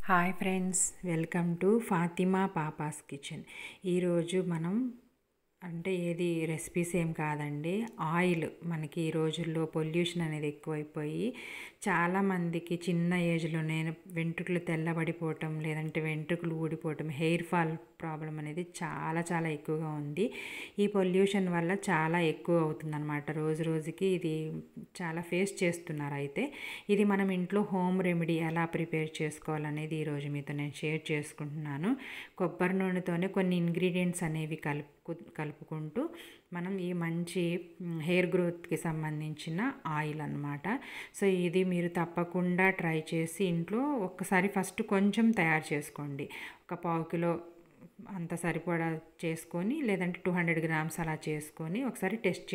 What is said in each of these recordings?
Hi friends, welcome to Fatima పాపాస్ kitchen. ఈరోజు మనం ఏది రెసిపీస్ ఏం కాదండి, ఆయిల్. మనకి ఈ రోజుల్లో పొల్యూషన్ అనేది ఎక్కువైపోయి చాలామందికి చిన్న ఏజ్లోనే వెంట్రుకలు తెల్లబడిపోవటం, లేదంటే వెంట్రుకలు ఊడిపోవటం, హెయిర్ ఫాల్ ప్రాబ్లం అనేది చాలా చాలా ఎక్కువగా ఉంది. ఈ పొల్యూషన్ వల్ల చాలా ఎక్కువ అవుతుందన్నమాట. రోజు రోజుకి ఇది చాలా ఫేస్ చేస్తున్నారు. అయితే ఇది మనం ఇంట్లో హోమ్ రెమెడీ ఎలా ప్రిపేర్ చేసుకోవాలనేది ఈరోజు మీతో నేను షేర్ చేసుకుంటున్నాను. కొబ్బరి నూనెతోనే కొన్ని ఇంగ్రీడియంట్స్ అనేవి కలుపుకుంటూ మనం ఈ మంచి హెయిర్ గ్రోత్కి సంబంధించిన ఆయిల్ అన్నమాట. సో ఇది మీరు తప్పకుండా ట్రై చేసి ఇంట్లో ఒక్కసారి ఫస్ట్ కొంచెం తయారు చేసుకోండి. ఒక పావు కిలో అంత సరిపడా చేసుకొని, లేదంటే 200 గ్రామ్స్ అలా చేసుకొని ఒకసారి టెస్ట్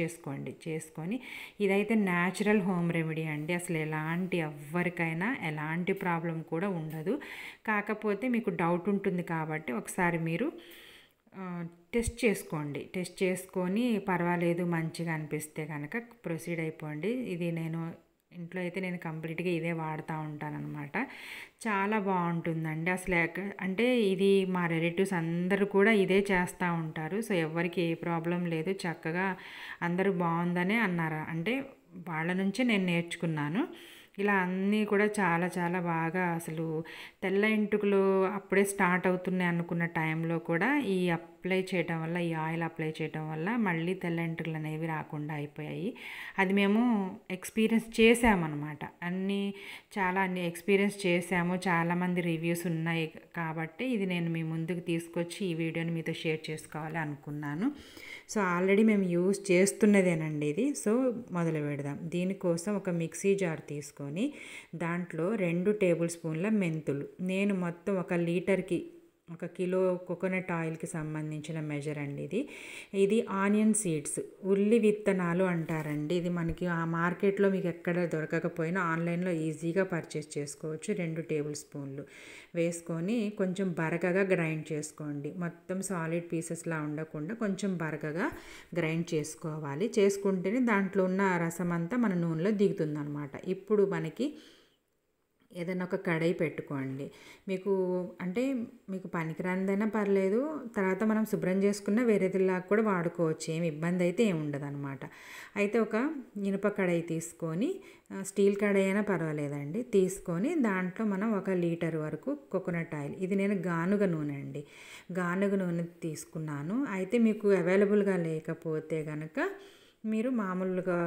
చేసుకొని ఇదైతే న్యాచురల్ హోమ్ రెమెడీ అండి. అసలు ఎవరికైనా ఎలాంటి ప్రాబ్లం కూడా ఉండదు. కాకపోతే మీకు డౌట్ ఉంటుంది కాబట్టి ఒకసారి మీరు టెస్ట్ చేసుకొని పర్వాలేదు మంచిగా అనిపిస్తే కనుక ప్రొసీడ్ అయిపోండి. ఇది ఇంట్లో అయితే నేను కంప్లీట్గా ఇదే వాడుతూ ఉంటానన్నమాట. చాలా బాగుంటుందండి. అసలు ఇది మా రిలేటివ్స్ అందరూ కూడా ఇదే చేస్తూ ఉంటారు. సో ఎవరికి ఏ ప్రాబ్లం లేదు, చక్కగా అందరూ బాగుందనే అన్నారు. వాళ్ళ నుంచే నేను నేర్చుకున్నాను. ఇలా అన్నీ కూడా చాలా చాలా బాగా, అసలు తెల్ల ఎంటుకలు అప్పుడే స్టార్ట్ అవుతున్నాయి అనుకున్న టైంలో కూడా ఈ ఆయిల్ అప్లై చేయడం వల్ల మళ్ళీ తెల్ల ఎంటుకలు అనేవి రాకుండా అయిపోయాయి. అది మేము ఎక్స్పీరియన్స్ చేసామన్నమాట. అన్నీ ఎక్స్పీరియన్స్ చేసాము. చాలామంది రివ్యూస్ ఉన్నాయి కాబట్టి ఇది నేను మీ ముందుకు తీసుకొచ్చి ఈ వీడియోని మీతో షేర్ చేసుకోవాలి అనుకున్నాను. సో ఆల్రెడీ మేము యూజ్ చేస్తున్నదేనండి ఇది. సో మొదలు పెడదాం. దీనికోసం ఒక మిక్సీ జార్ తీసుకొని దాంట్లో 2 టేబుల్ స్పూన్ల మెంతులు, నేను మొత్తం 1 లీటర్కి 1 కిలో కోకోనట్ ఆయిల్కి సంబంధించిన మెజర్ అండి ఇది. ఇది ఆనియన్ సీడ్స్, ఉల్లి విత్తనాలు అంటారండి. ఇది మనకి ఆ మార్కెట్లో మీకు ఎక్కడ దొరకకపోయినా ఆన్లైన్లో ఈజీగా పర్చేస్ చేసుకోవచ్చు. 2 టేబుల్ స్పూన్లు వేసుకొని కొంచెం బరకగా గ్రైండ్ చేసుకోండి. మొత్తం సాలిడ్ పీసెస్లా ఉండకుండా కొంచెం బరకగా గ్రైండ్ చేసుకోవాలి. చేసుకుంటేనే దాంట్లో ఉన్న రసం అంతా మన నూనెలో దిగుతుందనమాట. ఇప్పుడు మనకి ఏదైనా ఒక కడాయి పెట్టుకోండి. మీకు పనికిరానిదైనా పర్లేదు, తర్వాత మనం శుభ్రం చేసుకున్న వేరేదిలాగా కూడా వాడుకోవచ్చు. ఏమి ఇబ్బంది అయితే ఏమి ఉండదు అనమాట. అయితే ఒక ఇనుప కడాయి తీసుకొని, స్టీల్ కడాయి అయినా పర్వాలేదండి, తీసుకొని దాంట్లో మనం 1 లీటర్ వరకు కోకోనట్ ఆయిల్, ఇది నేను గానుగ నూనె అండి, గానుగ నూనె తీసుకున్నాను. అయితే మీకు అవైలబుల్గా లేకపోతే కనుక మీరు మామూలుగా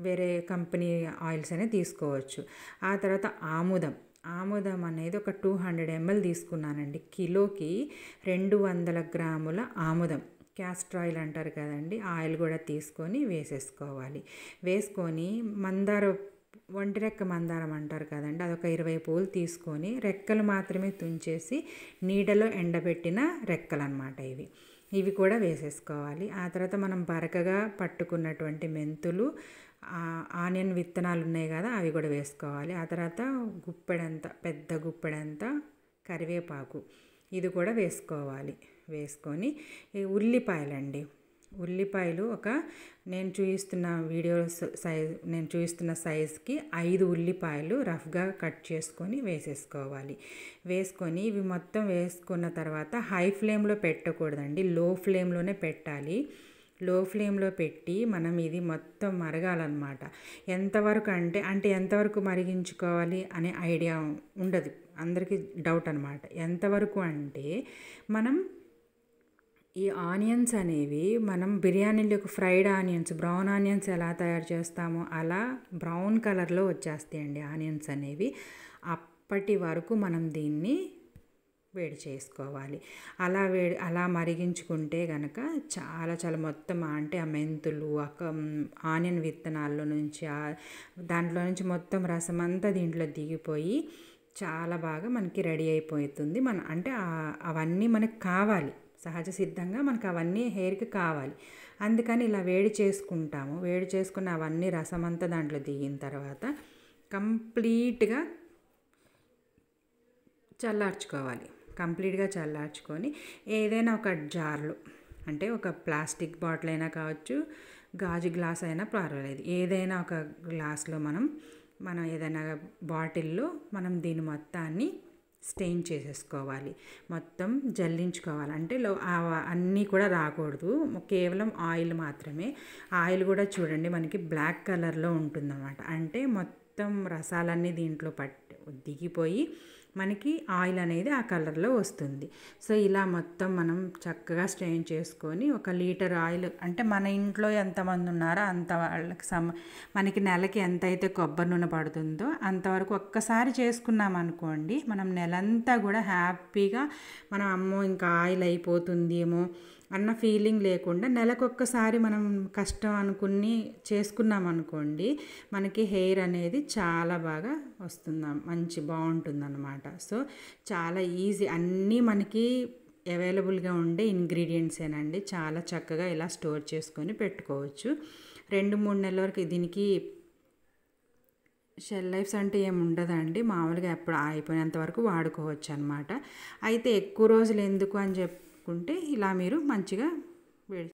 వేరే కంపెనీ ఆయిల్స్ అనేవి తీసుకోవచ్చు. ఆ తర్వాత ఆముదం అనేది ఒక 200 ml తీసుకున్నానండి. కిలోకి 200 గ్రాముల ఆముదం, క్యాస్టర్ ఆయిల్ అంటారు కదండి, ఆయిల్ కూడా తీసుకొని వేసేసుకోవాలి. వేసుకొని ఒంటిరెక్క మందారం అంటారు కదండి, అదొక 20 పూలు తీసుకొని రెక్కలు మాత్రమే తుంచేసి నీడలో ఎండబెట్టిన రెక్కలు అన్నమాట ఇవి కూడా వేసేసుకోవాలి. ఆ తర్వాత మనం బరకగా పట్టుకున్నటువంటి మెంతులు, ఆనియన్ విత్తనాలు ఉన్నాయి కదా, అవి కూడా వేసుకోవాలి. ఆ తర్వాత పెద్ద గుప్పెడంత కరివేపాకు, ఇది కూడా వేసుకోవాలి. వేసుకొని ఉల్లిపాయలు నేను చూపిస్తున్న సైజుకి 5 ఉల్లిపాయలు రఫ్గా కట్ చేసుకొని వేసేసుకోవాలి. వేసుకొని ఇవి మొత్తం వేసుకున్న తర్వాత హై ఫ్లేమ్లో పెట్టకూడదండి, లో ఫ్లేమ్లోనే పెట్టాలి. లో ఫ్లేమ్లో పెట్టి మనం ఇది మొత్తం మరగాలన్నమాట. ఎంతవరకు ఎంతవరకు మరిగించుకోవాలి అనే ఐడియా ఉండదు, అందరికీ డౌట్ అనమాట. ఎంతవరకు అంటే మనం ఈ ఆనియన్స్ అనేవి మనం బిర్యానీలోకి ఫ్రైడ్ ఆనియన్స్, బ్రౌన్ ఆనియన్స్ ఎలా తయారు చేస్తామో అలా బ్రౌన్ కలర్లో వచ్చేస్తాయండి ఆనియన్స్ అనేవి. అప్పటి వరకు మనం దీన్ని వేడి చేసుకోవాలి. అలా మరిగించుకుంటే కనుక చాలా చాలా మొత్తం ఆ మెంతులు, ఆనియన్ విత్తనాల్లో నుంచి దాంట్లో నుంచి మొత్తం రసం అంతా దీంట్లో దిగిపోయి చాలా బాగా మనకి రెడీ అయిపోతుంది. అవన్నీ మనకు కావాలి, సహజ సిద్ధంగా మనకు అవన్నీ హెయిర్కి కావాలి. అందుకని ఇలా వేడి చేసుకున్న అవన్నీ రసం అంతా దాంట్లో దిగిన తర్వాత కంప్లీట్గా చల్లార్చుకొని ఏదైనా ఒక జార్లో, ఒక ప్లాస్టిక్ బాటిల్ అయినా కావచ్చు, గాజు గ్లాస్ అయినా పర్వాలేదు, ఏదైనా ఒక గ్లాస్లో మనం ఏదైనా బాటిల్లో మనం దీని మొత్తాన్ని స్టెయిన్ చేసేసుకోవాలి, మొత్తం జల్లించుకోవాలి. అంటే అన్నీ కూడా రాకూడదు, కేవలం ఆయిల్ మాత్రమే. ఆయిల్ కూడా చూడండి మనకి బ్లాక్ కలర్లో ఉంటుందన్నమాట. అంటే మొత్తం రసాలన్నీ దీంట్లో దిగిపోయి మనకి ఆయిల్ అనేది ఆ కలర్లో వస్తుంది. సో ఇలా మొత్తం మనం చక్కగా స్ట్రెయిన్ చేసుకొని 1 లీటర్ ఆయిల్, అంటే మన ఇంట్లో ఎంతమంది ఉన్నారో అంత వాళ్ళకి మనకి నెలకి ఎంతైతే కొబ్బరి నూనె పడుతుందో అంతవరకు ఒక్కసారి చేసుకున్నాం అనుకోండి, మనం నెలంతా కూడా హ్యాపీగా మనం అమ్మో ఇంకా ఆయిల్ అయిపోతుందేమో అన్న ఫీలింగ్ లేకుండా నెలకొక్కసారి మనం కష్టం అనుకుని చేసుకున్నాం అనుకోండి, మనకి హెయిర్ అనేది చాలా బాగా వస్తుంది, బాగుంటుందన్నమాట. సో చాలా ఈజీ, అన్నీ మనకి అవైలబుల్గా ఉండే ఇంగ్రీడియంట్సేనండి. చాలా చక్కగా ఇలా స్టోర్ చేసుకొని పెట్టుకోవచ్చు. 2-3 నెలల వరకు దీనికి షెల్ లైఫ్స్ అంటే ఏమి ఉండదండి, మామూలుగా ఎప్పుడు అయిపోయినంత వరకు వాడుకోవచ్చు అనమాట. అయితే ఎక్కువ రోజులు ఎందుకు అని చెప్పుకుంటే ఇలా మీరు మంచిగా